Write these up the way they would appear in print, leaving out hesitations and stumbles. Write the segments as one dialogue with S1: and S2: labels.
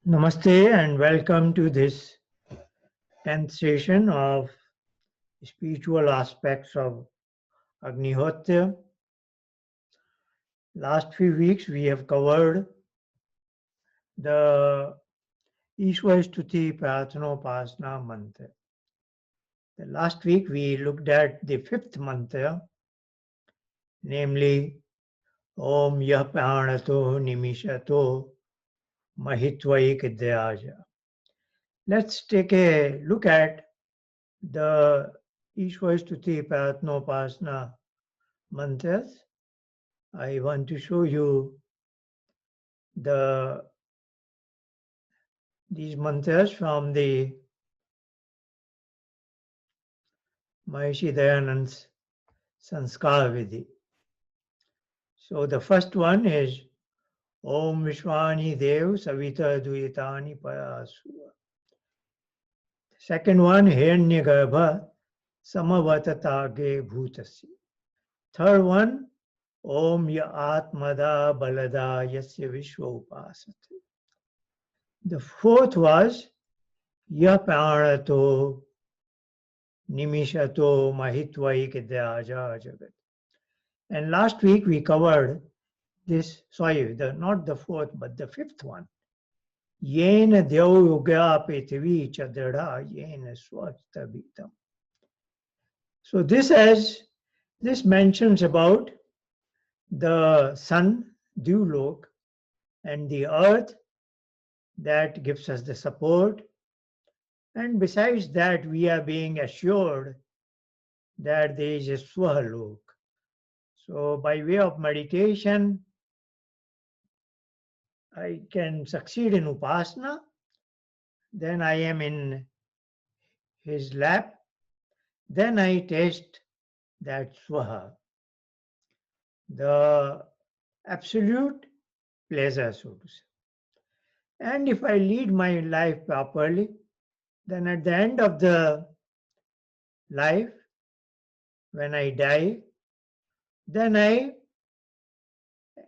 S1: Namaste and welcome to this 10th session of spiritual aspects of Agnihotra. Last few weeks we have covered the Ishvar-Stuti-Prarthana-Upasana mantra. The last week we looked at the fifth mantra, namely Om Yah Pranato Nimishato Mahitvaik-Dhyaja. Let's take a look at the Ishvar-Stuti-Prarthana-Upasana mantras. I want to show you these mantras from the Maharishi Dayanand's Sanskar Vidhi. So the first one is Om Vishwani Dev Savita Duyitani Parasura. The second one Hiranyagarbha Samavatatage Bhutasya. Third one Om Ya Atmada Balada Yasya Vishwa Upasate. The fourth was Ya Pranato Nimishato Mahitvaik-Dhyaja Jagat. And last week we covered this, not the fourth, but the fifth one. Yena Dev Yoga Petvi Chadra Yena Swastabhitam. So this mentions about the sun, Dewlok, and the earth that gives us the support. And besides that, we are being assured that there is a Swahalok. So by way of meditation, I can succeed in Upasana. Then I am in his lap. Then I taste that Swaha, the absolute pleasure, so to say. And if I lead my life properly, then at the end of the life, when I die, then I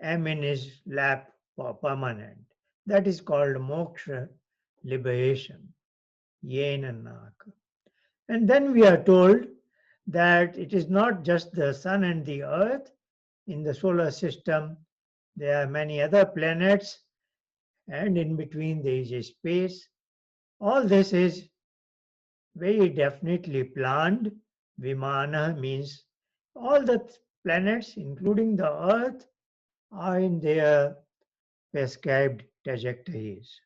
S1: am in his lap for permanent. That is called moksha, liberation, yena naka. And then we are told that it is not just the sun and the earth in the solar system. There are many other planets, and in between there is a space. All this is very definitely planned. Vimana means all the planets, including the earth, are in their prescribed trajectories.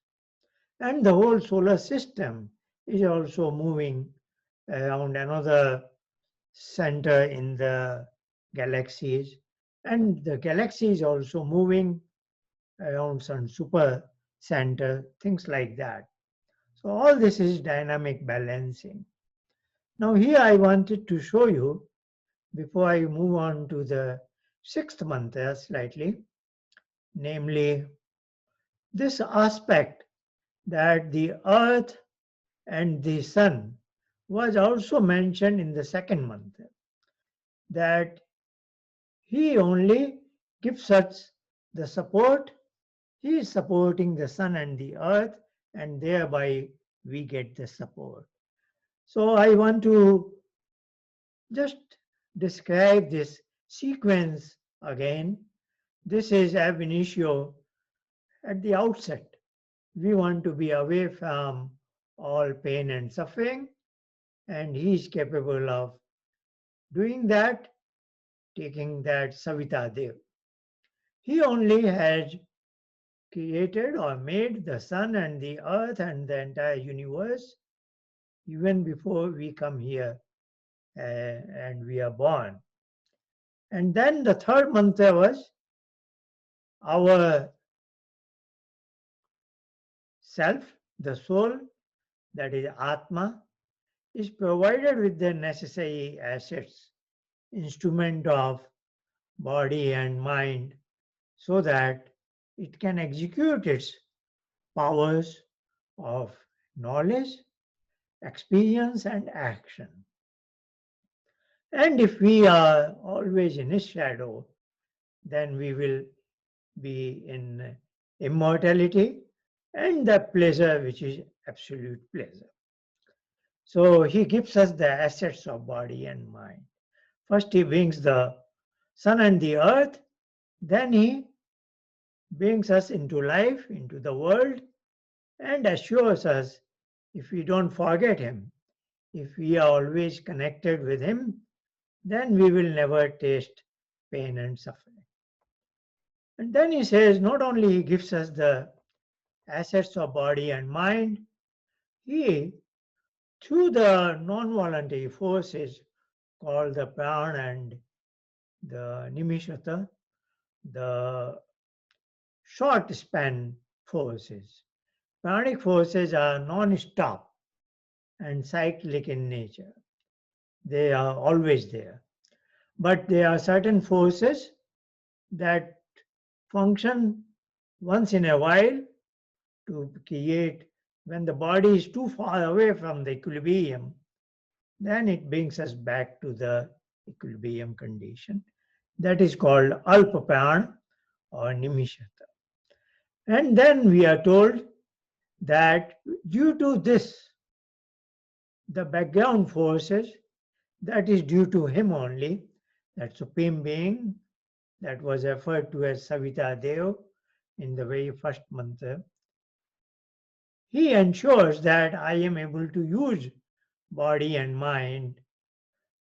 S1: And the whole solar system is also moving around another center in the galaxies. And the galaxy is also moving around some super center, things like that. So all this is dynamic balancing. Now here I wanted to show you, before I move on to the sixth mantra slightly, namely this aspect that the earth and the sun was also mentioned in the second mantra, that he only gives us the support, he is supporting the sun and the earth, and thereby we get the support. So I want to just describe this sequence again. This is ab initio. At the outset, we want to be away from all pain and suffering, and he is capable of doing that, taking that Savita Dev. He only has created or made the sun and the earth and the entire universe even before we come here and we are born. And then the third mantra was our self, the soul, that is Atma, is provided with the necessary assets, instrument of body and mind, so that it can execute its powers of knowledge, experience, and action. And if we are always in his shadow, then we will be in immortality, and the pleasure which is absolute pleasure. So he gives us the assets of body and mind. First he brings the sun and the earth, then he brings us into life, into the world, and assures us if we don't forget him, if we are always connected with him, then we will never taste pain and suffering. And then he says not only he gives us the assets of body and mind, he, through the non-voluntary forces called the prana and the nimishata, the short span forces. Pranic forces are non-stop and cyclic in nature. They are always there. But there are certain forces that function once in a while to create, when the body is too far away from the equilibrium, then it brings us back to the equilibrium condition. That is called alpapan or nimishata. And then we are told that due to this, the background forces, that is due to him only, that supreme being that was referred to as Savita Dev in the very first mantra. He ensures that I am able to use body and mind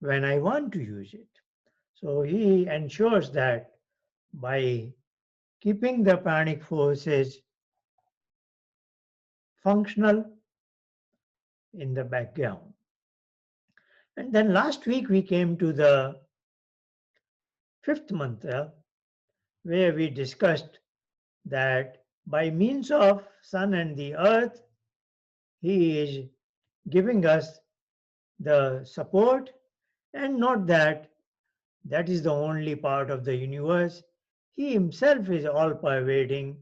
S1: when I want to use it. So he ensures that by keeping the pranic forces functional in the background. And then last week we came to the fifth mantra where we discussed that by means of sun and the earth, he is giving us the support, and not that that is the only part of the universe. He himself is all pervading,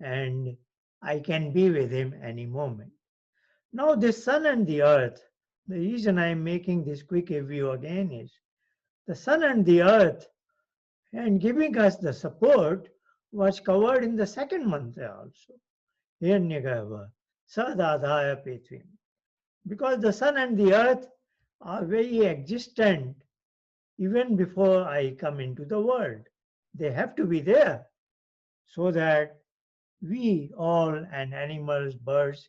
S1: and I can be with him any moment. Now, this sun and the earth, the reason I am making this quick review again is the sun and the earth and giving us the support was covered in the second mantra also. Hiranyagarbha, Sadadhaya Prithvim. Because the sun and the earth are very existent even before I come into the world. They have to be there so that we all and animals, birds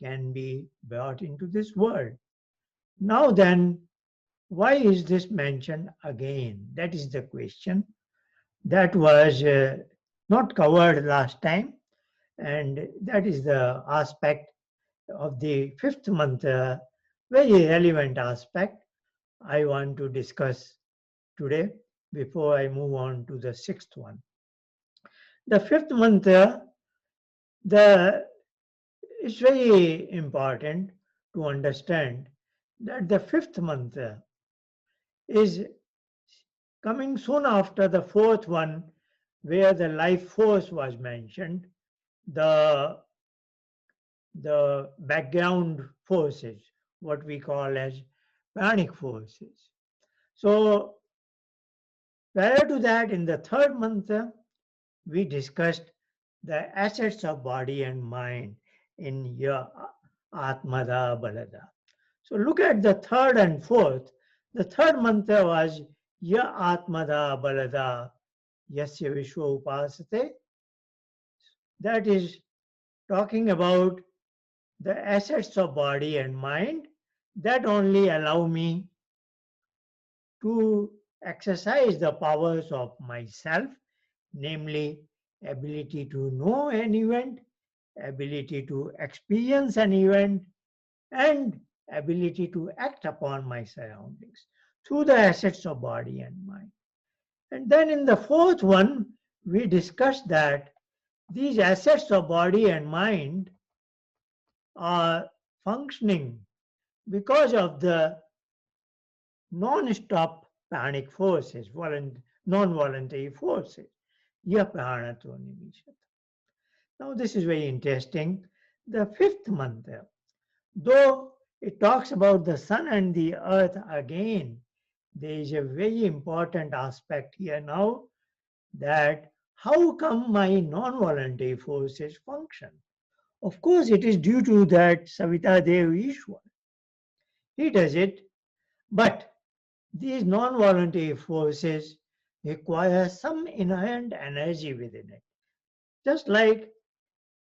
S1: can be brought into this world. Now then, why is this mentioned again? That is the question. That was not covered last time, and that is the aspect of the fifth mantra, very relevant aspect I want to discuss today before I move on to the sixth one. The fifth mantra, it's very important to understand that the fifth mantra is coming soon after the fourth one, where the life force was mentioned, the background forces, what we call as pranic forces. So prior to that, in the third mantra, we discussed the assets of body and mind in Ya Atmada Balada. So look at the third and fourth. The third mantra was Ya Atmada Balada Yasya Vishwa Upasate. That is talking about the assets of body and mind that only allow me to exercise the powers of myself, namely ability to know an event, ability to experience an event, and ability to act upon my surroundings through the assets of body and mind. And then in the fourth one, we discussed that these assets of body and mind are functioning because of the non-stop panic forces, non-voluntary forces. Yapranato nimishata. Now this is very interesting. The fifth mantra, though it talks about the sun and the earth again, there is a very important aspect here now, that how come my non-voluntary forces function? Of course, it is due to that Savita Dev Ishwar. He does it, but these non-voluntary forces require some inherent energy within it. Just like,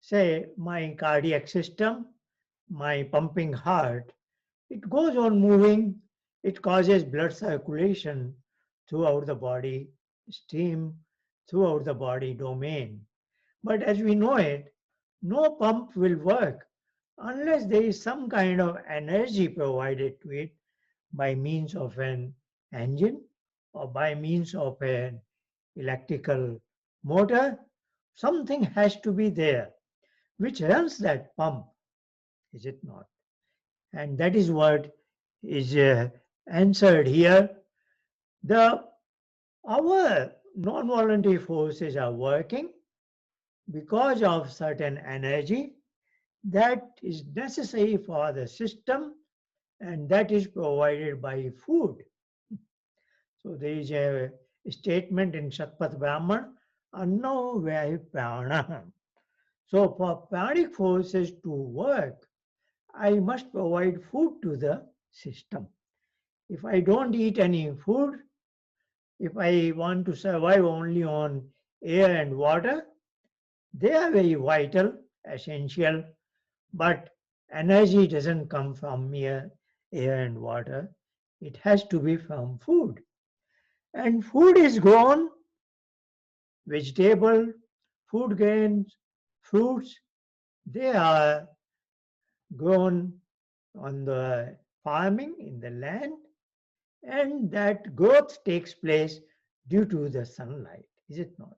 S1: say, my cardiac system, my pumping heart, it goes on moving, it causes blood circulation throughout the body, steam throughout the body domain. But as we know it, no pump will work unless there is some kind of energy provided to it by means of an engine or by means of an electrical motor. Something has to be there which runs that pump, is it not? And that is what is answered here. The our non-voluntary forces are working because of certain energy that is necessary for the system, and that is provided by food. So there is a statement in Shakpat Brahman, Anno Vai Prana. So for pranic forces to work, I must provide food to the system. If I don't eat any food, if I want to survive only on air and water, they are very vital, essential, but energy doesn't come from mere air and water. It has to be from food. And food is grown, vegetable, food grains, fruits, they are grown on the farming in the land, and that growth takes place due to the sunlight, is it not?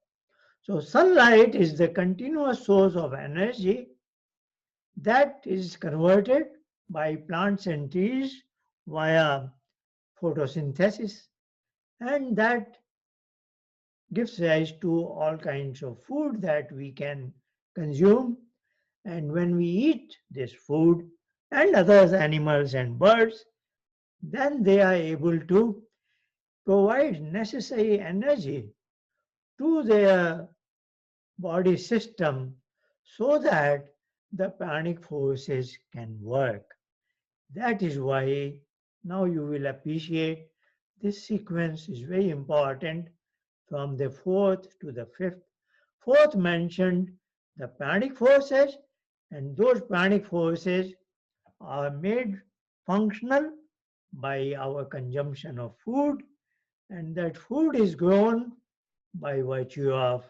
S1: So sunlight is the continuous source of energy that is converted by plants and trees via photosynthesis, and that gives rise to all kinds of food that we can consume. And when we eat this food and other animals and birds, then they are able to provide necessary energy to their body system so that the pranic forces can work. That is why now you will appreciate this sequence is very important from the fourth to the fifth. Fourth mentioned the pranic forces, and those pranic forces are made functional by our consumption of food, and that food is grown by virtue of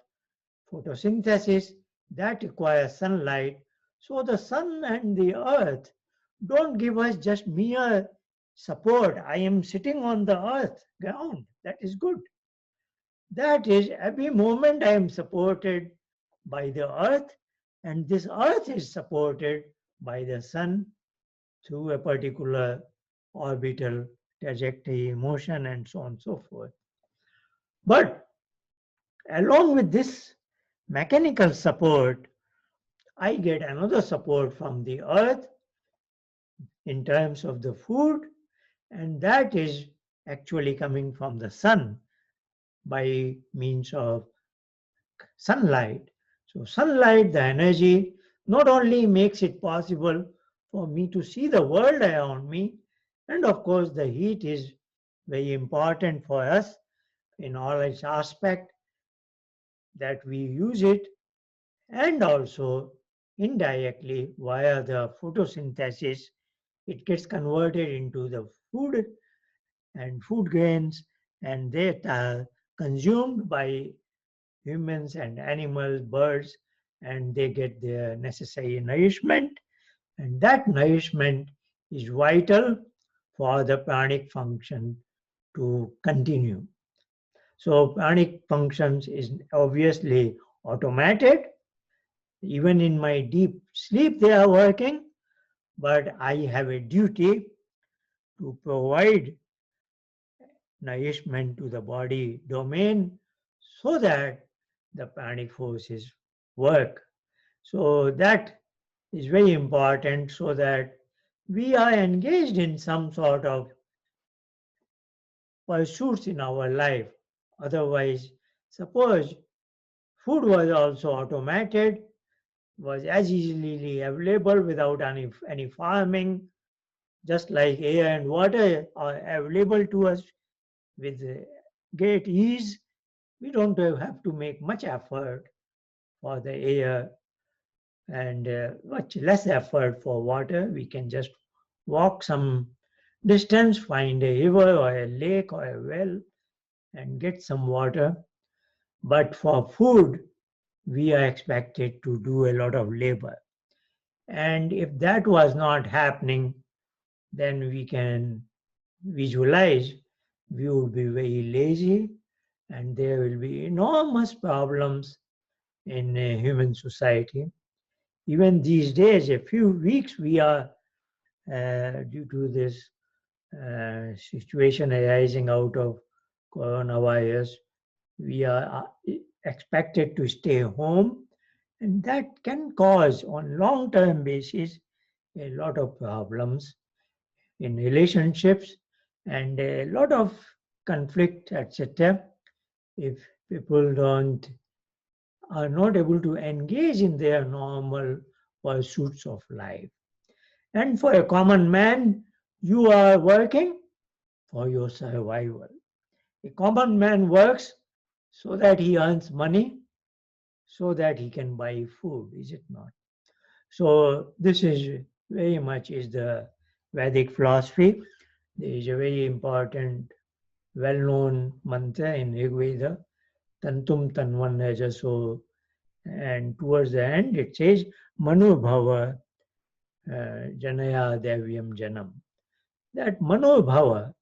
S1: photosynthesis that requires sunlight. So the sun and the earth don't give us just mere support. I am sitting on the earth ground. That is good. That is, every moment I am supported by the earth, and this earth is supported by the sun through a particular orbital trajectory, motion, and so on and so forth. But along with this mechanical support, I get another support from the earth in terms of the food, and that is actually coming from the sun by means of sunlight. So, sunlight, the energy, not only makes it possible for me to see the world around me, and of course, the heat is very important for us in all its aspect that we use it, and also indirectly via the photosynthesis, it gets converted into the food and food grains, and they are consumed by humans and animals, birds, and they get their necessary nourishment. And that nourishment is vital for the pranic function to continue. So pranic functions is obviously automated. Even in my deep sleep, they are working, but I have a duty to provide nourishment to the body domain so that the pranic forces work. So that is very important so that we are engaged in some sort of pursuits in our life. Otherwise, suppose food was also automated, was as easily available without any farming, just like air and water are available to us with great ease. We don't have to make much effort for the air and much less effort for water. We can just walk some distance, find a river or a lake or a well, and get some water. But for food, we are expected to do a lot of labor. And if that was not happening, then we can visualize we would be very lazy and there will be enormous problems in human society. Even these days, a few weeks, we are, due to this situation arising out of coronavirus, we are expected to stay home, and that can cause, on long-term basis, a lot of problems in relationships and a lot of conflict, etc. If people don't are not able to engage in their normal pursuits of life. And for a common man, you are working for your survival. A common man works so that he earns money, so that he can buy food, is it not? So this is very much is the Vedic philosophy. There is a very important, well-known mantra in Rig Veda, Tantum Tanvan Rajaso, and towards the end it says Manu Bhava Janaya Devyam Janam. That Mano Bhava,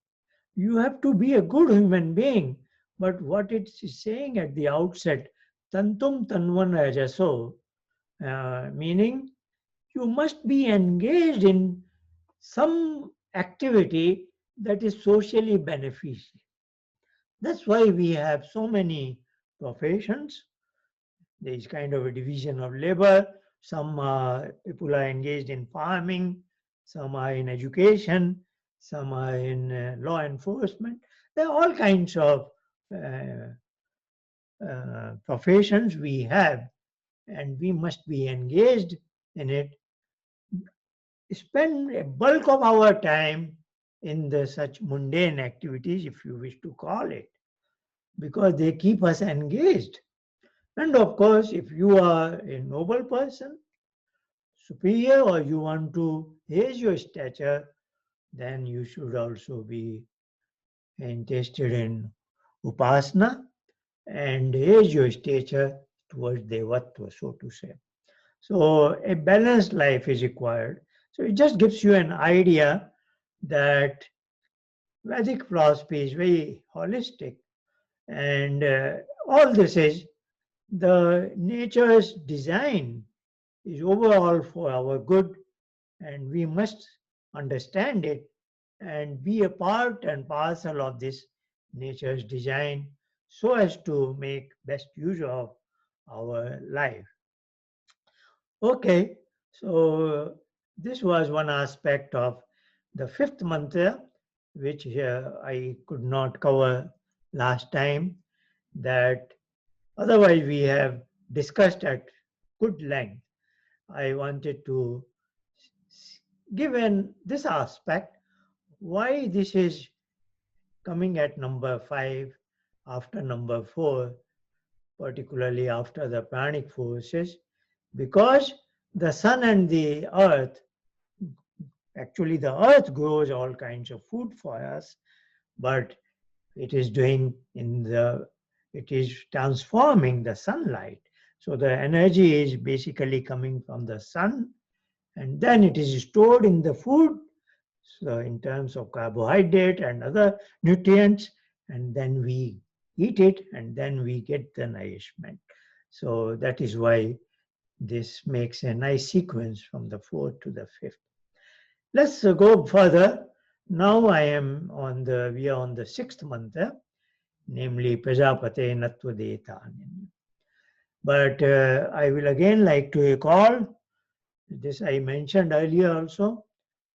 S1: you have to be a good human being. But what it is saying at the outset, Tantum Tanvan Rajaso, meaning you must be engaged in some activity that is socially beneficial. That's why we have so many professions. There is kind of a division of labor. Some people are engaged in farming, some are in education, some are in law enforcement. There are all kinds of professions we have, and we must be engaged in it. Spend a bulk of our time in the such mundane activities, if you wish to call it, because they keep us engaged. And of course, if you are a noble person, superior, or you want to raise your stature, then you should also be interested in upasana and raise your stature towards devatva, so to say. So a balanced life is required. So it just gives you an idea that Vedic philosophy is very holistic, and all this is the nature's design is overall for our good, and we must understand it and be a part and parcel of this nature's design so as to make best use of our life. Okay, so this was one aspect of the fifth mantra, which I could not cover last time, that otherwise we have discussed at good length. I wanted to give this aspect, why this is coming at number 5 after number 4, particularly after the pranic forces, because the sun and the earth, actually the earth grows all kinds of food for us, but it is it is transforming the sunlight. So the energy is basically coming from the sun, and then it is stored in the food, so in terms of carbohydrate and other nutrients, and then we eat it, and then we get the nourishment. So that is why this makes a nice sequence from the 4th to the 5th. Let's go further. Now we are on the 6th mantra, namely Prajapate Natvadeta. But I will again like to recall, this I mentioned earlier also,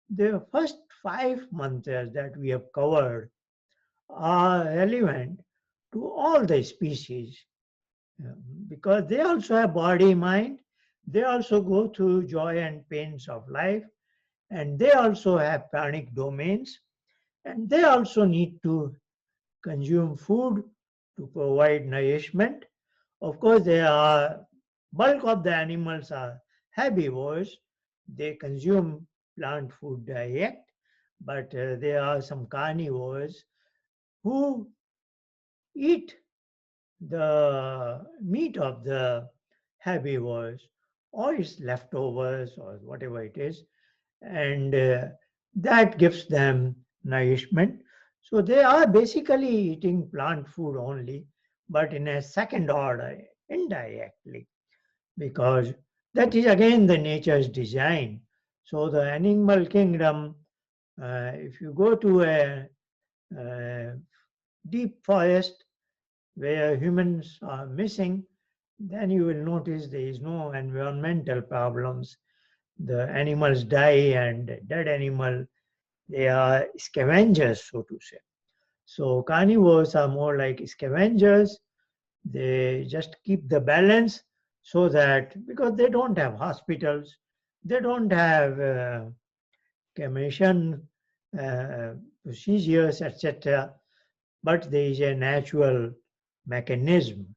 S1: the first 5 mantras that we have covered are relevant to all the species, because they also have body, mind, They also go through joy and pains of life, and they also have pranic domains, and they also need to consume food to provide nourishment. Of course, bulk of the animals are herbivores. They consume plant food direct, but there are some carnivores who eat the meat of the herbivores or its leftovers or whatever it is, and that gives them nourishment. So they are basically eating plant food only, but in a second order, indirectly, because that is again the nature's design. So the animal kingdom, if you go to a deep forest where humans are missing, then you will notice there is no environmental problems. The animals die, and dead animal, they are scavengers, so to say. So carnivores are more like scavengers. They just keep the balance, so that because they don't have hospitals, they don't have cremation procedures, etc. But there is a natural mechanism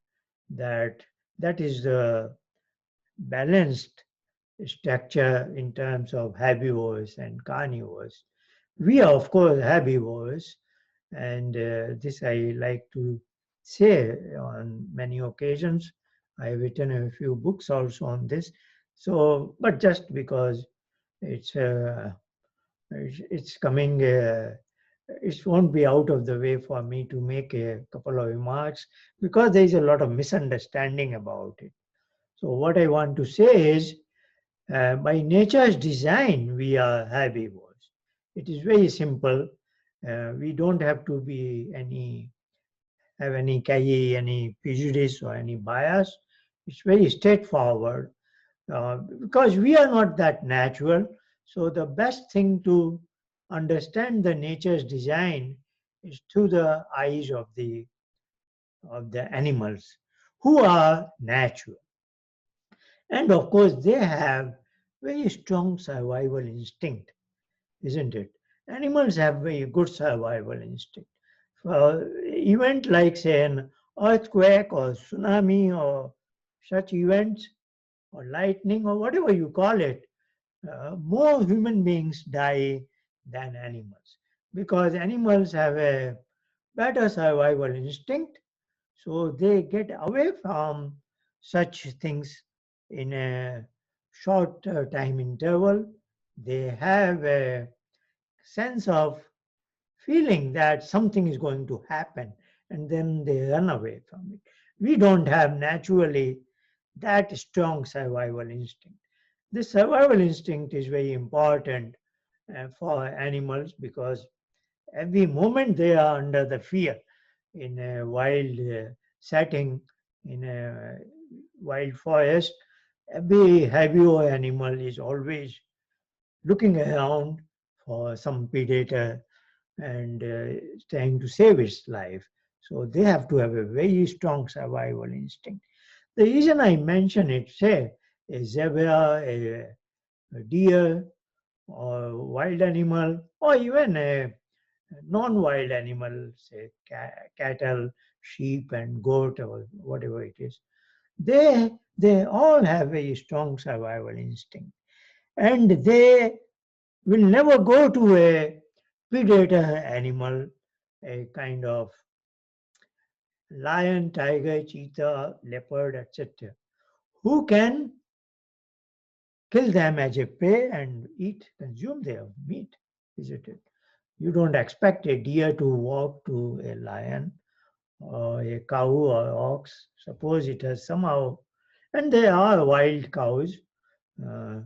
S1: that that is the balanced structure in terms of herbivores and carnivores. We are, of course, herbivores, and this I like to say on many occasions. I've written a few books also on this. So, but just because it's it's coming, it won't be out of the way for me to make a couple of remarks, because there is a lot of misunderstanding about it. So, what I want to say is, by nature's design, we are herbivores. It is very simple. We don't have to be carry any prejudice or any bias. It's very straightforward, because we are not that natural. So the best thing to understand the nature's design is through the eyes of the animals who are natural. And of course, they have very strong survival instinct, isn't it? Animals have very good survival instinct. Event like, say, an earthquake or tsunami or such events, or lightning or whatever you call it, more human beings die than animals, because animals have a better survival instinct, so they get away from such things in a short time interval. They have a sense of feeling that something is going to happen, and then they run away from it. We don't have naturally that strong survival instinct. This survival instinct is very important for animals, because every moment they are under the fear. In a wild setting, in a wild forest, every herbivore animal is always looking around for some predator and trying to save its life. So they have to have a very strong survival instinct. The reason I mention it, say, a zebra, a deer, or wild animal, or even a non-wild animal, say cattle, sheep, and goat, or whatever it is, they all have a strong survival instinct, and they will never go to a predator animal, a kind of lion, tiger, cheetah, leopard, etc., who can kill them as a prey and consume their meat, isn't it? You don't expect a deer to walk to a lion or a cow or ox. Suppose it has somehow, and there are wild cows, uh,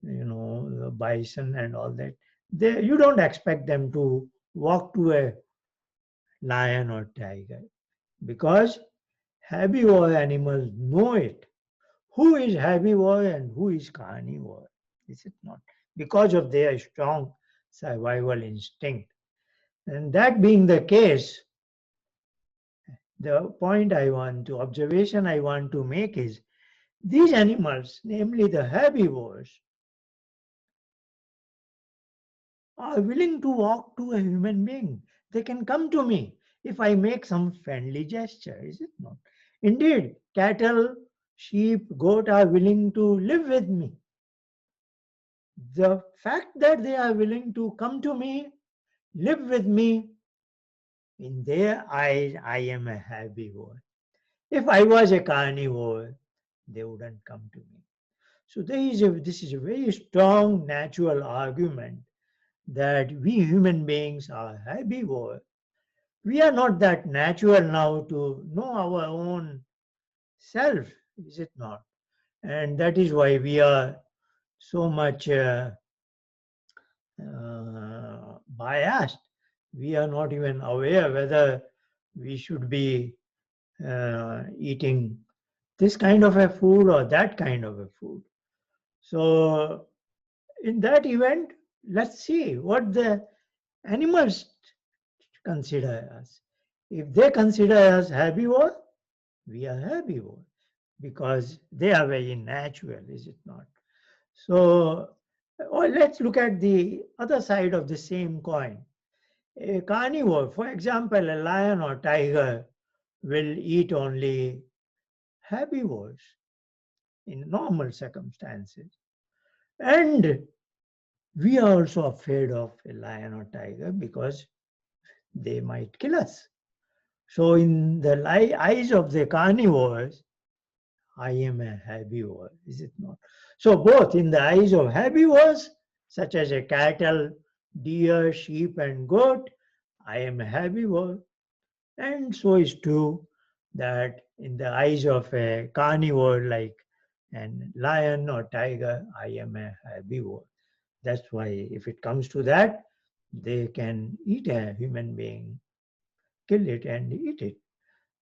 S1: the bison and all that. You don't expect them to walk to a lion or tiger, because herbivore animals know it. Who is herbivore and who is carnivore? Is it not? Because of their strong survival instinct. And that being the case, the observation I want to make is, These animals, namely the herbivores, are willing to walk to a human being. They can come to me if I make some friendly gesture, is it not? Indeed, cattle, sheep, goat are willing to live with me. The fact that they are willing to come to me, live with me, in their eyes, I am a herbivore. If I was a carnivore, they wouldn't come to me. So this is a very strong natural argument that we human beings are herbivore. We are not that natural now to know our own self, is it not? And that is why we are so much biased. We are not even aware whether we should be eating this kind of a food or that kind of a food. So, in that event, let's see what the animals consider us. If they consider us herbivore, we are herbivore because they are very natural, is it not? So, or let's look at the other side of the same coin. A carnivore, for example, a lion or tiger will eat only herbivores in normal circumstances. And we are also afraid of a lion or tiger because they might kill us. So, in the eyes of the carnivores, I am a herbivore, is it not? So, both in the eyes of herbivores, such as a cattle, deer, sheep, and goat, I am a herbivore. And so is true that in the eyes of a carnivore like a lion or tiger, I am a herbivore. That's why, if it comes to that, they can eat a human being, kill it, and eat it.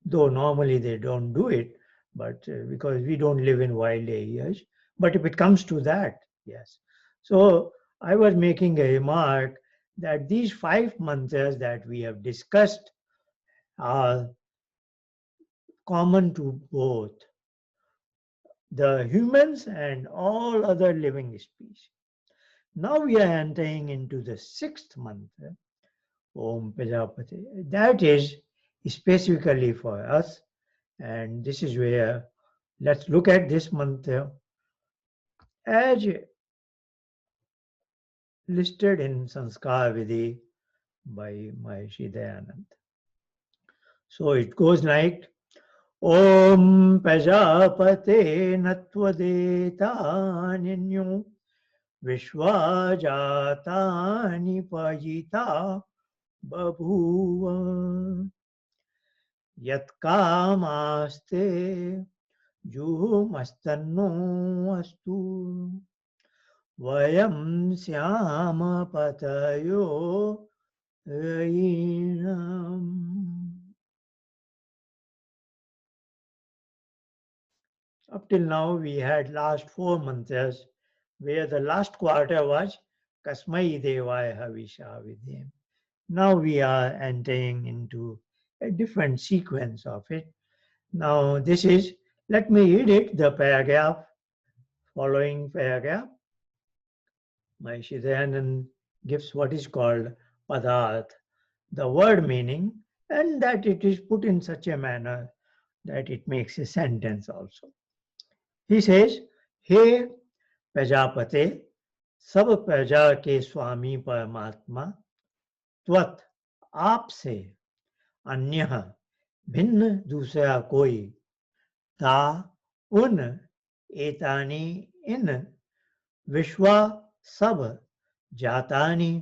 S1: Though normally they don't do it, but because we don't live in wild areas. But if it comes to that, yes. So I was making a remark that these 5 mantras that we have discussed are common to both the humans and all other living species. Now we are entering into the sixth mantra, Om Prajapate. That is specifically for us, and this is where let's look at this mantra as listed in Sanskar Vidhi by Maharishi Dayanand. So it goes like Om Prajapate Natvadeta Vishwajatani Pajita Babhuva Yatkamaste Juhumastanno Astu Vayam Syama Patayo Rainam. Up till now, we had last 4 mantras where the last quarter was Kasmai Devaya Havisha Vidhem. Now we are entering into a different sequence of it. Now, this is, let me read it, the paragraph, following paragraph. Maharishi Dayanand gives what is called Padarth, the word meaning, and that it is put in such a manner that it makes a sentence also. He says, Hey Prajapate, सब प्रजा के स्वामी परमात्मा त्वत आपसे अन्य भिन्न दूसरा कोई ता उन एतानी इन विश्वा सब जातानी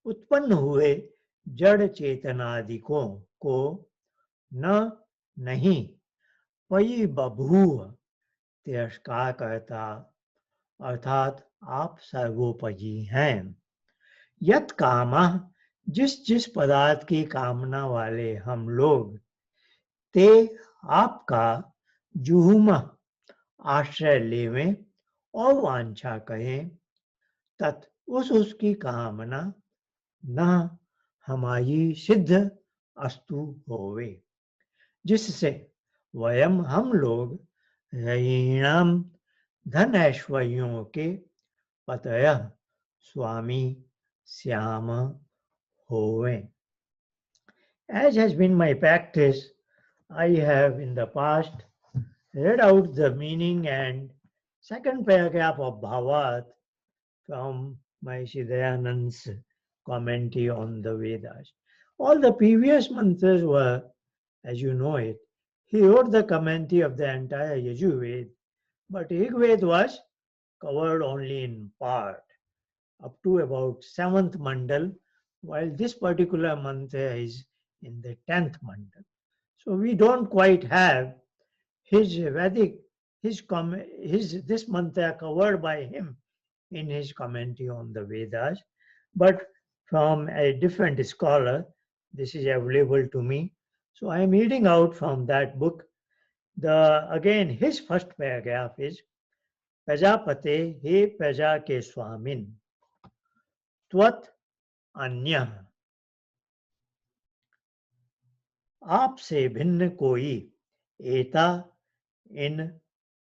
S1: उत्पन्न हुए जड़ चेतनादिकों को न नहीं पई बभूव तिरस्कार करता अर्थात आप सर्वोपरि हैं। यत कामा जिस पदार्थ की कामना वाले हम लोग ते आपका जुहुमा आश्रय लेवें और वांछा कहें तत् उसकी कामना न हमारी सिद्ध अस्तु होवे जिससे वयम हम लोग रयीणाम धन ऐश्वर्यों के पतयः स्वामी श्याम होवें. As has been my practice, I have in the past read out the meaning and second paragraph of Bhavat from Maharishi Dayanand's commentary on the Vedas. All the previous mantras were, as you know it, he wrote the commentary of the entire Yajurveda, but Rigveda was covered only in part, up to about 7th mandal, while this particular mantra is in the 10th mandal. So we don't quite have his Vedic, his this mantra covered by him in his commentary on the Vedas, but from a different scholar, this is available to me. So I am reading out from that book. Again, his first paragraph is Prajapate, he Praja ke Swamin, Tvat अन्य आपसे भिन्न कोई एता इन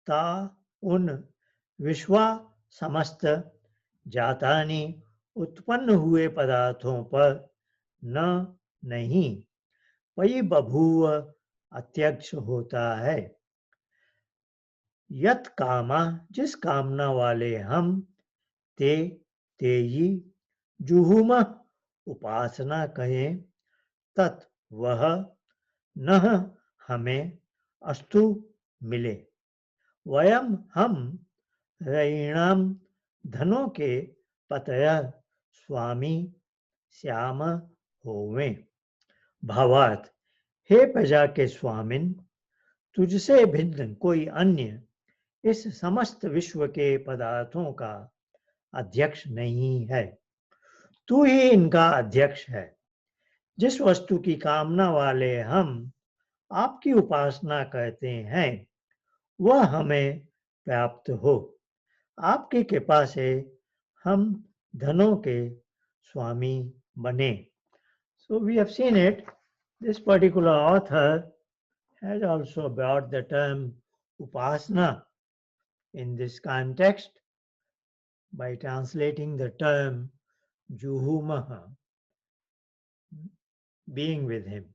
S1: ता उन विश्वा समस्त जातानि उत्पन्न हुए पदार्थों पर न नहीं वही बभूव अत्यक्ष होता है. यत कामा जिस कामना वाले हम ते तेयी जुहुम उपासना कहें तत् वह न हमें अस्तु मिले. वयम हम रयीणाम धनों के पतय स्वामी श्याम होवें. भावार्थ, हे प्रजा के स्वामिन, तुझसे भिन्न कोई अन्य इस समस्त विश्व के पदार्थों का अध्यक्ष नहीं है. तू ही इनका अध्यक्ष है. जिस वस्तु की कामना वाले हम आपकी उपासना करते हैं वह हमें प्राप्त हो. आपकी कृपा से हम धनों के स्वामी बने. So we have seen it. This particular author has also brought the term upasana in this context by translating the term juhumaha, being with him.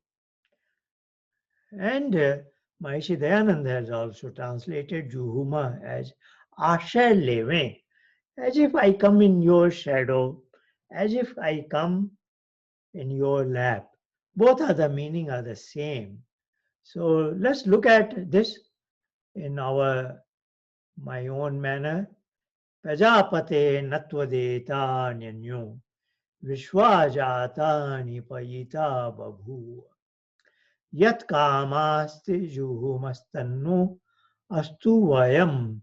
S1: And Maharishi Dayananda has also translated juhuma as ashar leve, as if I come in your shadow, as if I come in your lap. Both are the meaning are the same. So let's look at this in my own manner. Prajapate natvadeta nyanyo vishwajata nipayita babhu yat kamasti juhumastannu astu vayam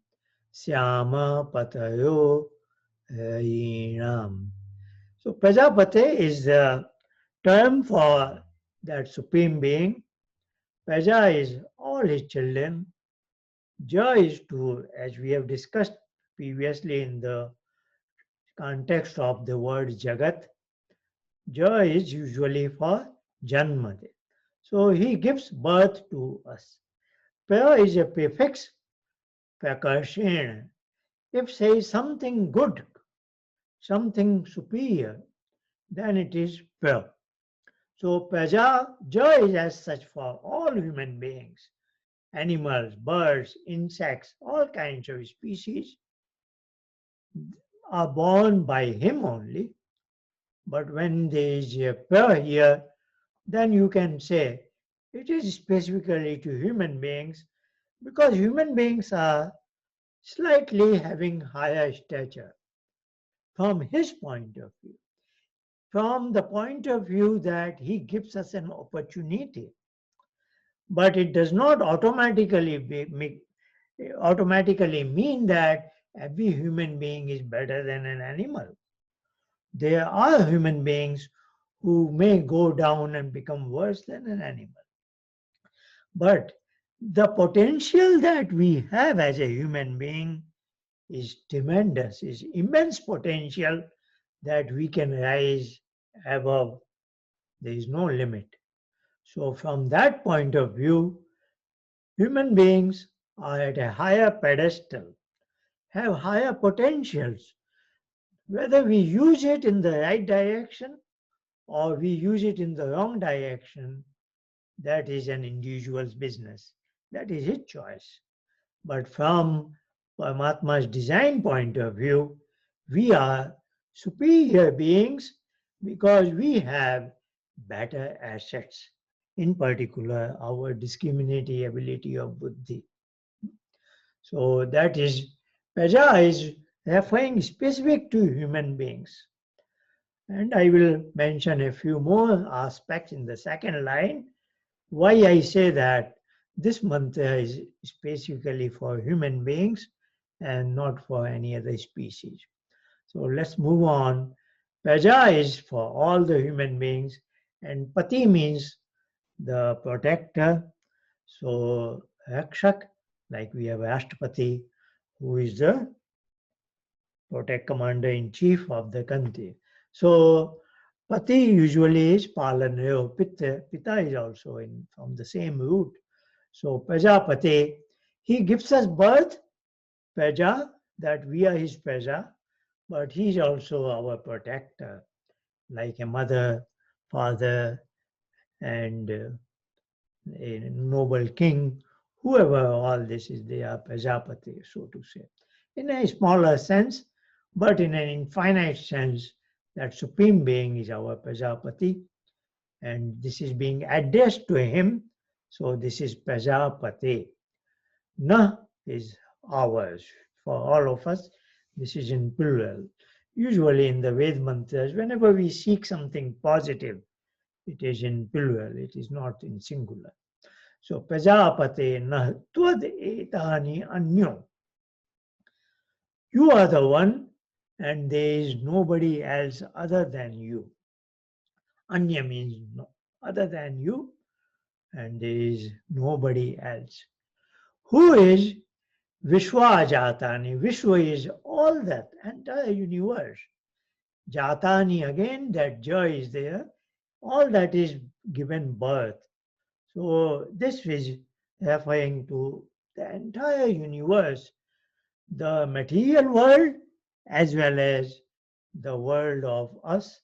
S1: syama patayo rayinam. So Prajapate is the term for that supreme being. Praja is all his children. Ja is to, as we have discussed previously in the context of the word Jagat, Ja is usually for Janmade. So he gives birth to us. Pra is a prefix prakashen. If say something good, something superior, then it is pra. So Praja, Ja is as such for all human beings, animals, birds, insects, all kinds of species are born by him only. But when there is a pra here, then you can say it is specifically to human beings because human beings are slightly having higher stature from his point of view, from the point of view that he gives us an opportunity. But it does not automatically mean that every human being is better than an animal. There are human beings who may go down and become worse than an animal. But the potential that we have as a human being is tremendous, is immense potential that we can rise above. There is no limit. So from that point of view, human beings are at a higher pedestal, have higher potentials. Whether we use it in the right direction or we use it in the wrong direction, that is an individual's business. That is his choice. But from Paramatma's design point of view, we are superior beings because we have better assets, in particular, our discriminating ability of buddhi. So that is, Praja is referring specific to human beings. And I will mention a few more aspects in the second line. Why I say that this mantra is specifically for human beings and not for any other species. So let's move on. Praja is for all the human beings, and Pati means the protector. So Rakshak, like we have Rashtrapati, who is the protect commander in chief of the country. So Pati usually is Palanayo. Pita is also from the same root. So Prajapate, he gives us birth, Praja, that we are his Praja, but he is also our protector, like a mother, father, and a noble king, whoever all this is, they are Prajapati, so to say. In a smaller sense, but in an infinite sense, that supreme being is our Prajapati, and this is being addressed to him. So this is Prajapati. Na is ours for all of us. This is in plural. Usually in the Ved mantras, whenever we seek something positive, it is in plural, it is not in singular. So Prajapate na tvad etani anyo. You are the one and there is nobody else other than you. Anya means no, other than you, and there is nobody else. Who is Vishwa Jatani? Vishwa is all that entire universe. Jatani again, that joy is there. All that is given birth. So this is referring to the entire universe, the material world as well as the world of us,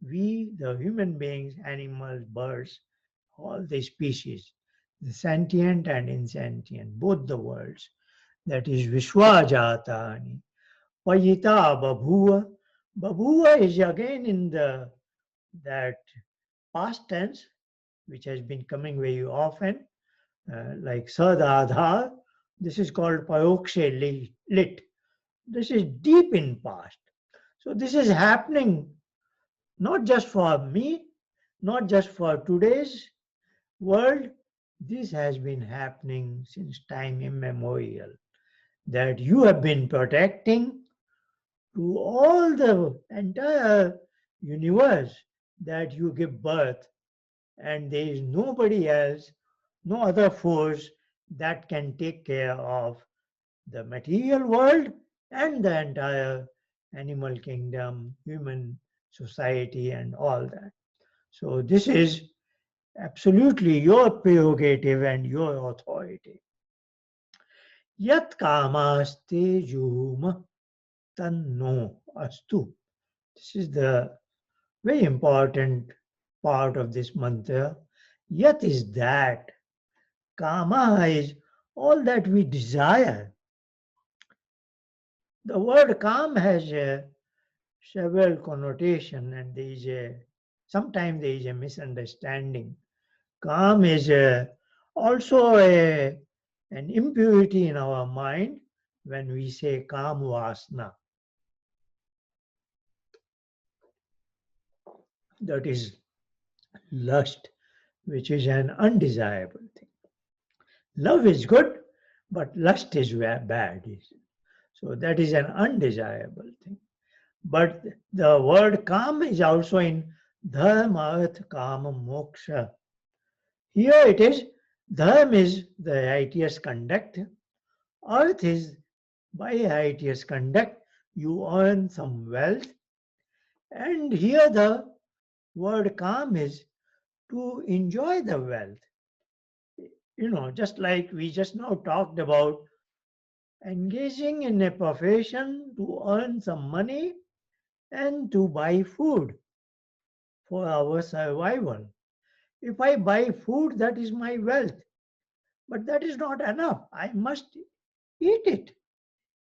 S1: we, the human beings, animals, birds, all the species, the sentient and insentient, both the worlds. That is Vishwajatani. Payita Babhuva. Babhuva is again in that past tense, which has been coming very often, like Sadadhar. This is called Parokshe Lit. This is deep in past. So this is happening not just for me, not just for today's world. This has been happening since time immemorial. That you have been protecting to all the entire universe that you give birth, and there is nobody else, no other force that can take care of the material world and the entire animal kingdom, human society, and all that. So, this is absolutely your prerogative and your authority. Yat kamaste juma tanno astu. This is the very important part of this mantra. Yat is that. Kama is all that we desire. The word kam has several connotation, and there is sometimes there is a misunderstanding. Kam is also an impurity in our mind when we say kam vasna. That is lust, which is an undesirable thing. Love is good, but lust is bad. So that is an undesirable thing. But the word kam is also in dharma, arth, kama, moksha. Here it is, dharma is the righteous conduct. Arth is by righteous conduct, you earn some wealth. And here the word kam is to enjoy the wealth. Just like we just now talked about engaging in a profession to earn some money and to buy food for our survival. If I buy food, that is my wealth. But that is not enough. I must eat it.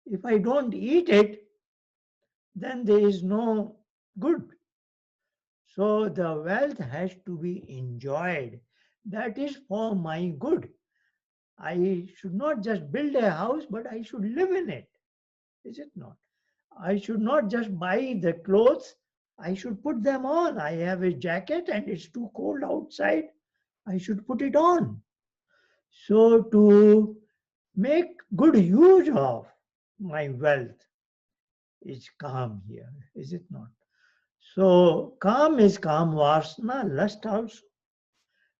S1: If I don't eat it, then there is no good. So the wealth has to be enjoyed. That is for my good. I should not just build a house, but I should live in it. Is it not? I should not just buy the clothes, I should put them on. I have a jacket and it's too cold outside. I should put it on. So, to make good use of my wealth is calm here, is it not? So, calm is calm vasana, lust also.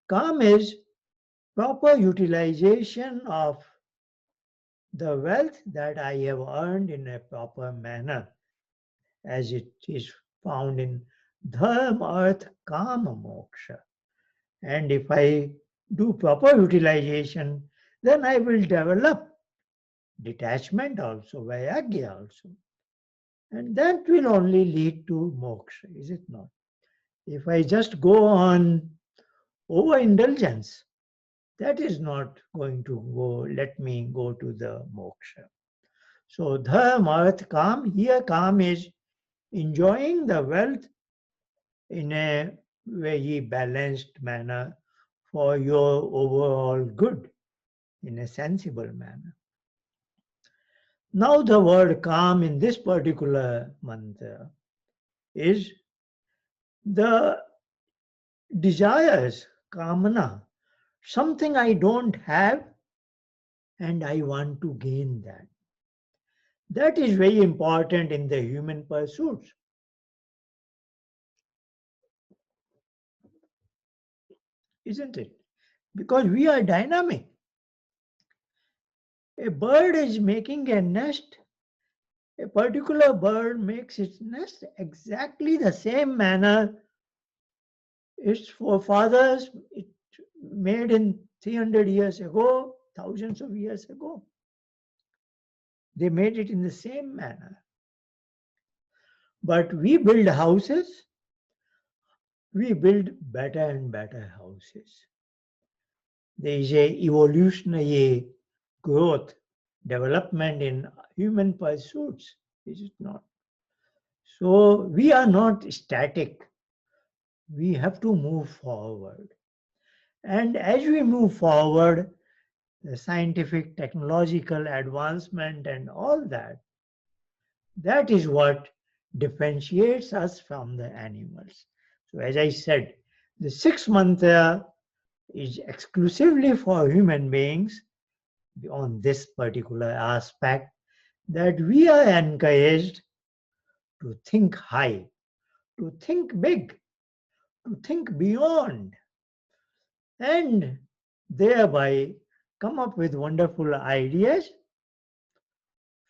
S1: Calm is proper utilization of the wealth that I have earned in a proper manner, as it is found in dharma, arth, kama, moksha. And if I do proper utilization, then I will develop detachment also, vairagya also. And that will only lead to moksha, is it not? If I just go on overindulgence, that is not going to let me go to the moksha. So dharma, arth, kam, here kam is enjoying the wealth in a very balanced manner for your overall good, in a sensible manner. Now the word calm in this particular mantra is the desires, kamana, something I don't have and I want to gain that. That is very important in the human pursuits, isn't it? Because we are dynamic. A bird is making a nest. A particular bird makes its nest exactly the same manner its forefathers it made in 300 years ago, thousands of years ago. They made it in the same manner. But we build houses, we build better and better houses. There is a evolutionary growth, development in human pursuits, is it not? So we are not static. We have to move forward. And as we move forward, the scientific, technological advancement and all that, that is what differentiates us from the animals. So as I said, the sixth mantra is exclusively for human beings on this particular aspect, that we are encouraged to think high, to think big, to think beyond, and thereby come up with wonderful ideas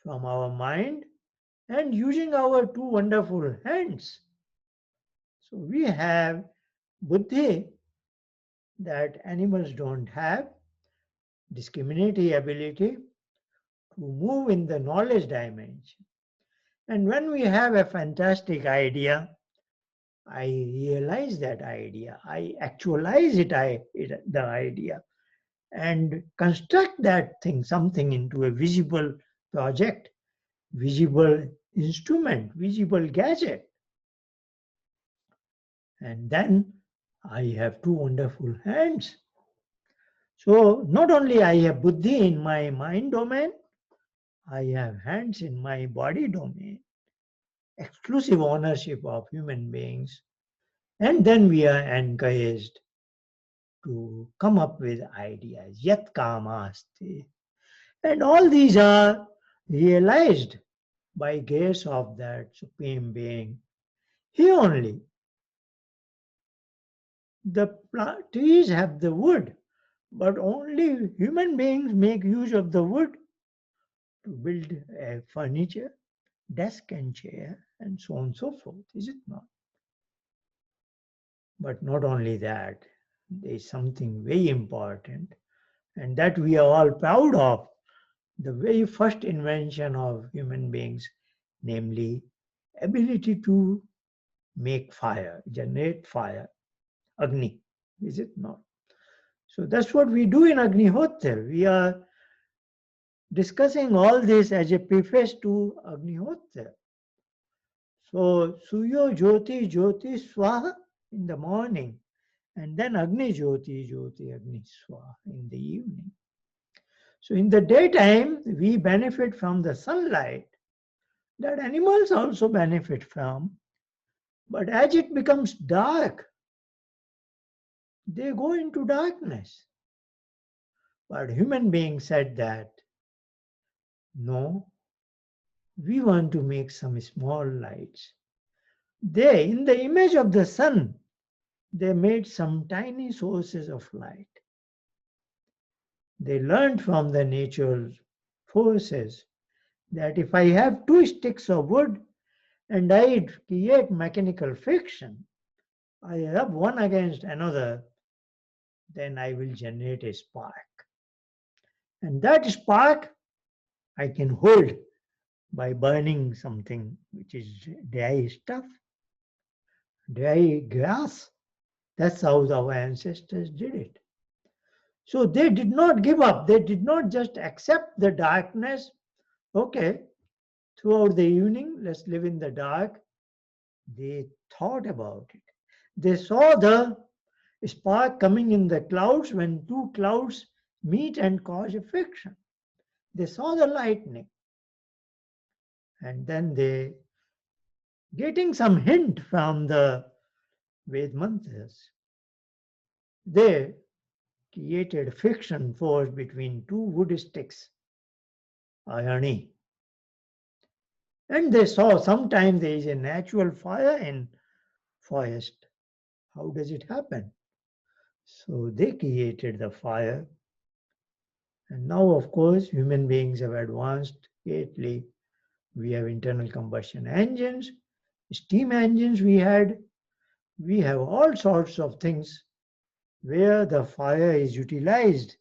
S1: from our mind and using our two wonderful hands. So we have buddhi that animals don't have, discriminatory ability to move in the knowledge dimension. And when we have a fantastic idea, I realize that idea, I actualize the idea, and construct that thing, something into a visible project, visible instrument, visible gadget. And then I have two wonderful hands. So not only I have buddhi in my mind domain, I have hands in my body domain, exclusive ownership of human beings. And then we are encouraged to come up with ideas, yat kamaste. And all these are realized by grace of that Supreme Being. He only. The trees have the wood, but only human beings make use of the wood to build a furniture, desk and chair, and so on and so forth, is it not? But not only that, there is something very important. and that we are all proud of, the very first invention of human beings, namely ability to make fire, generate fire, Agni, is it not? So that's what we do in Agnihotra. We are discussing all this as a preface to Agnihotra. So Suyo Jyoti Jyoti Swaha in the morning, and then Agni Jyoti Jyoti Agni Swaha in the evening. So in the daytime, we benefit from the sunlight that animals also benefit from. But as it becomes dark, they go into darkness. But human beings said that, no, we want to make some small lights. They, in the image of the sun, they made some tiny sources of light. They learned from the natural forces that if I have two sticks of wood and I create mechanical friction, I rub one against another, then I will generate a spark. And that spark I can hold by burning something which is dry stuff, dry grass. That's how our ancestors did it. So they did not give up. They did not just accept the darkness. Okay, throughout the evening, let's live in the dark. They thought about it. They saw the spark coming in the clouds when two clouds meet and cause a friction. They saw the lightning. And then they, getting some hint from the Ved mantras, they created friction force between two wood sticks, irony. And they saw sometimes there is a natural fire in forest. How does it happen? So they created the fire. And now, of course, human beings have advanced greatly. We have internal combustion engines, steam engines we have all sorts of things where the fire is utilized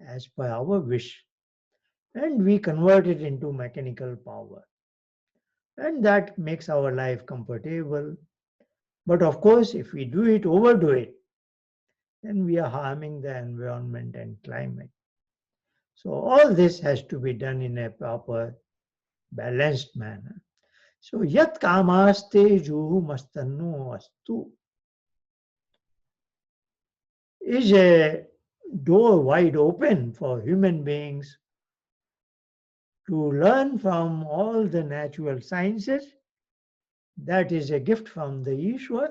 S1: as per our wish. And we convert it into mechanical power. And that makes our life comfortable. But of course, if we overdo it, then we are harming the environment and climate. So all this has to be done in a proper, balanced manner. So yat kamaste juhu mastanno astu is a door wide open for human beings to learn from all the natural sciences. That is a gift from the Ishwar,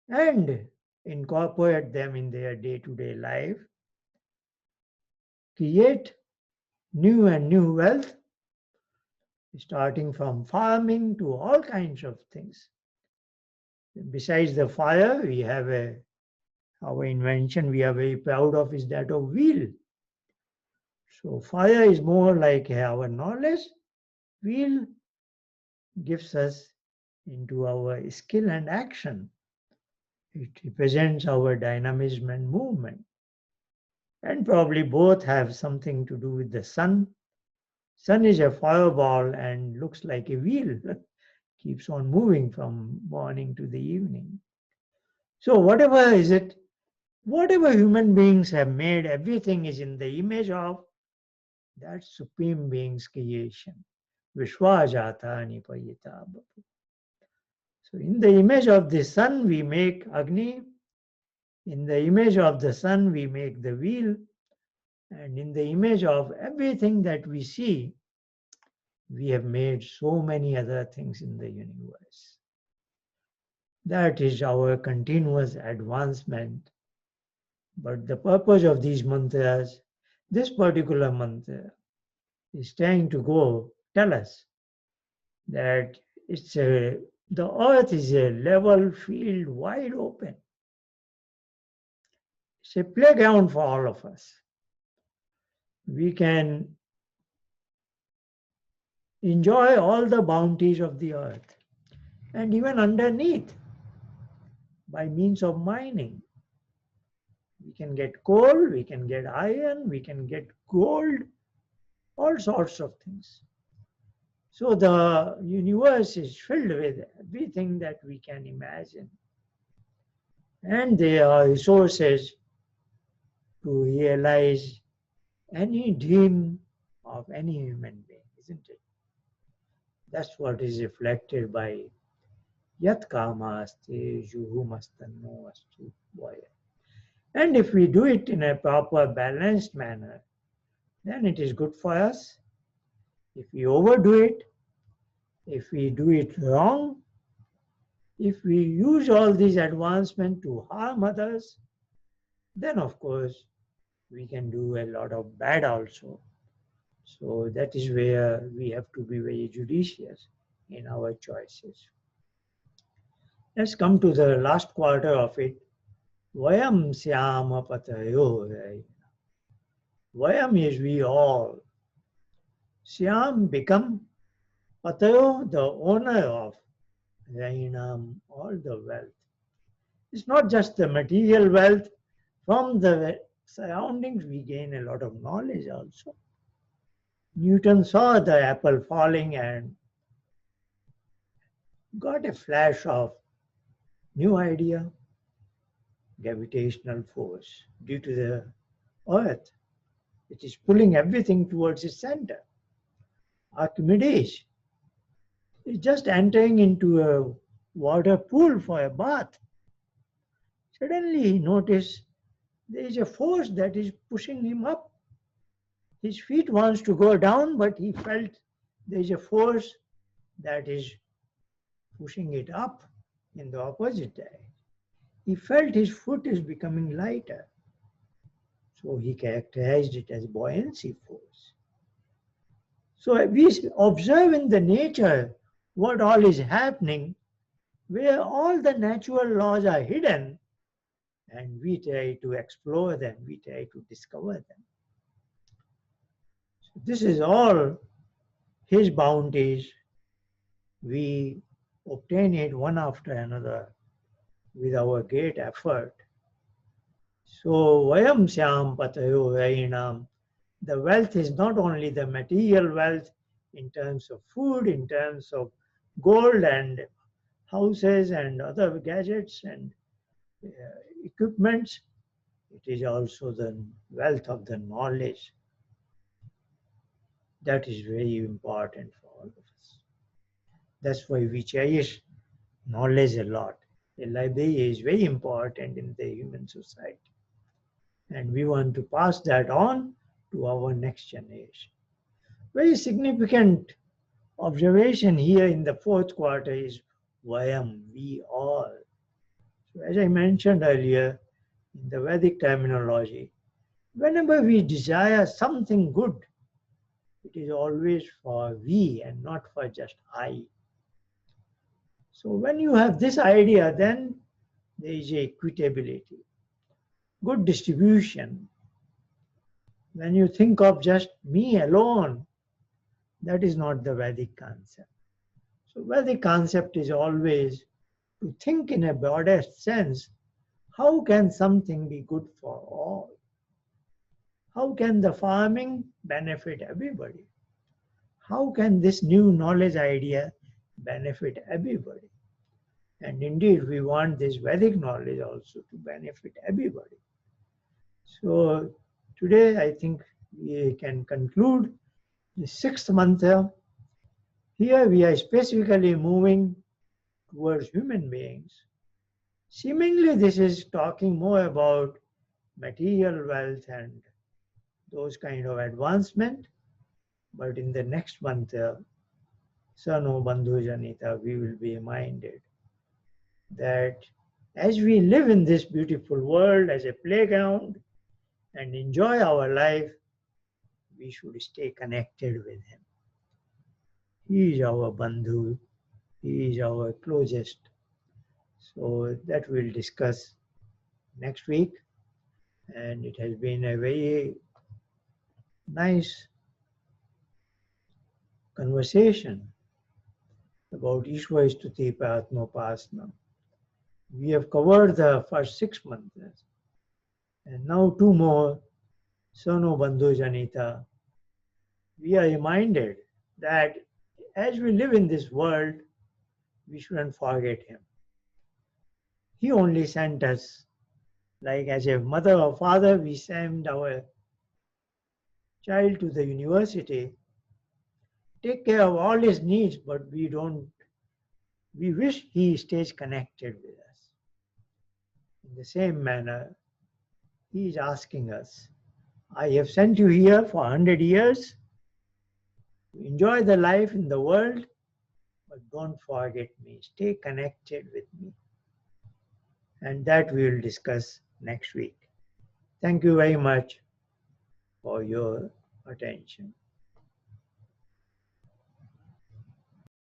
S1: and incorporate them in their day-to-day life, create new and new wealth, starting from farming to all kinds of things. Besides the fire, we have our invention we are very proud of is that of wheel. So fire is more like our knowledge. Wheel gives us into our skill and action. It represents our dynamism and movement. And probably both have something to do with the sun. Sun is a fireball and looks like a wheel, keeps on moving from morning to the evening. So whatever is it, whatever human beings have made, everything is in the image of that Supreme Being's creation. Vishwajata Nipayita. So in the image of the sun, we make Agni. In the image of the sun, we make the wheel. And in the image of everything that we see, we have made so many other things in the universe. That is our continuous advancement. But the purpose of these mantras, this particular mantra, is trying to tell us that the earth is a level field wide open. It's a playground for all of us. We can enjoy all the bounties of the earth and even underneath by means of mining. We can get coal, we can get iron, we can get gold, all sorts of things. So the universe is filled with everything that we can imagine. And there are resources to realize any dream of any human being, isn't it? That's what is reflected by Yat Kamaste Juhumastanno Astu Vaya. And if we do it in a proper, balanced manner, then it is good for us. If we overdo it, if we do it wrong, if we use all these advancements to harm others, then of course we can do a lot of bad also. So that is where we have to be very judicious in our choices. Let's come to the last quarter of it. Vayam syama patayo. Vayam is we all. Syam become patayo, the owner of Rainam, all the wealth. It's not just the material wealth. From the surroundings, we gain a lot of knowledge also. Newton saw the apple falling and got a flash of new idea, gravitational force due to the earth. It is pulling everything towards its center. Archimedes is just entering into a water pool for a bath. Suddenly he noticed there is a force that is pushing him up. His feet wants to go down, but he felt there is a force that is pushing it up in the opposite direction. He felt his foot is becoming lighter. So he characterized it as buoyancy force. So we observe in the nature what all is happening, where all the natural laws are hidden, and we try to explore them, we try to discover them. So this is all his bounties. We obtain it one after another with our great effort. So Vayam Syam Patayo Vainam. The wealth is not only the material wealth in terms of food, in terms of gold and houses and other gadgets and equipments. It is also the wealth of the knowledge. That is very important for all of us. That's why we cherish knowledge a lot. A library is very important in the human society. And we want to pass that on to our next generation. Very significant observation here in the fourth quarter is Vayam, we all. So as I mentioned earlier, in the Vedic terminology, whenever we desire something good, it is always for we and not for just I. So when you have this idea, then there is equitability, good distribution. When you think of just me alone, that is not the Vedic concept. So Vedic concept is always to think in a broader sense, how can something be good for all? How can the farming benefit everybody? How can this new knowledge idea benefit everybody? And indeed, we want this Vedic knowledge also to benefit everybody. So today, I think we can conclude the sixth mantra. Here we are specifically moving towards human beings. Seemingly, this is talking more about material wealth and those kind of advancement. But in the next mantra, Sano Bandhu Janita, we will be reminded that as we live in this beautiful world as a playground and enjoy our life, we should stay connected with him. He is our Bandhu, he is our closest. So that we'll discuss next week. And it has been a very nice conversation about Ishvar-Stuti-Prarthana-Upasana. We have covered the first 6 mantras. And now two more, Sono Bandhu Janita. We are reminded that as we live in this world, we shouldn't forget him. He only sent us, like as a mother or father, we send our child to the university, take care of all his needs, but we wish he stays connected with us. In the same manner, he is asking us, I have sent you here for 100 years to enjoy the life in the world, but don't forget me. Stay connected with me. And that we will discuss next week. Thank you very much for your attention.